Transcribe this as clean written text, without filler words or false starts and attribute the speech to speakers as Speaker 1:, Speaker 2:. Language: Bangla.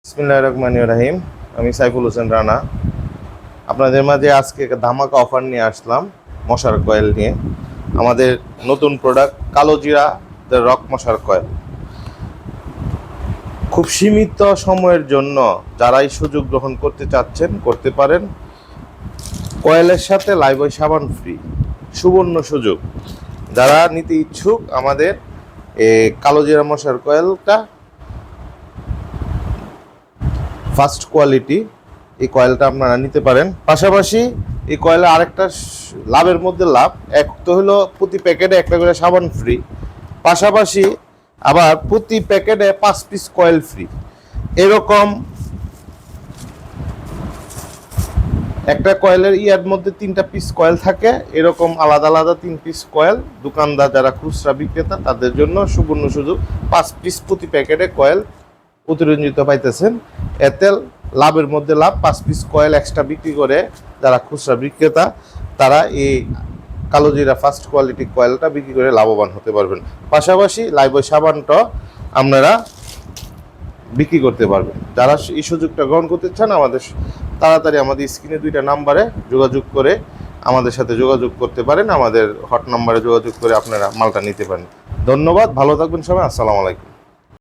Speaker 1: বিসমিল্লাহির রহমানির রহিম। আমি সাইফুল হোসেন রানা আপনাদের মাঝে আজকে একটা ধামাকা অফার নিয়ে আসলাম মশার কয়েল নিয়ে। আমাদের নতুন প্রোডাক্ট কালো জিরা দ্য রক মশার কয়েল। খুব সীমিত সময়ের জন্য যারা এই সুযোগ গ্রহণ করতে চাচ্ছেন করতে পারেন। কয়েলের সাথে লাইফবয় সাবান ফ্রি, সুবর্ণ সুযোগ। যারা নিতে ইচ্ছুক আমাদের কালো জিরা মশার কয়েলটা ফার্স্ট কোয়ালিটি, এই কয়েলটা আপনারা নিতে পারেন। পাশাপাশি এই কয়েলে আরেকটা লাভের মধ্যে লাভ, এক তো হলো প্রতি প্যাকেটে একটা করে সাবান ফ্রি, পাশাপাশি আবার প্রতি প্যাকেটে 5 পিস কয়েল ফ্রি। এরকম একটা কয়েলের ইয়ার মধ্যে 3টা পিস কয়েল থাকে, এরকম আলাদা আলাদা 3 পিস কয়েল দোকানদার যারা খুচরা বিক্রেতা তাদের জন্য সুবর্ণ সুযোগ। 5 পিস প্রতি প্যাকেটে কয়েল অতিরঞ্জিত পাইতেছেন। এতে লাভের মধ্যে লাভ, 5 পিস কয়েল এক্সট্রা বিক্রি করে যারা খুচরা বিক্রেতা তারা এই কালো জিরা ফার্স্ট কোয়ালিটি কয়েলটা বিক্রি করে লাভবান হতে পারবেন। পাশাপাশি লাইফবয় সাবানটা আপনারা বিক্রি করতে পারবেন। যারা এই সুযোগটা গ্রহণ করতে চান আমাদের তাড়াতাড়ি আমাদের স্ক্রিনে 2টা নাম্বারে যোগাযোগ করে আমাদের সাথে যোগাযোগ করতে পারেন। আমাদের হট নাম্বারে যোগাযোগ করে আপনারা মালটা নিতে পারেন। ধন্যবাদ, ভালো থাকবেন সবাই। আসসালামু আলাইকুম।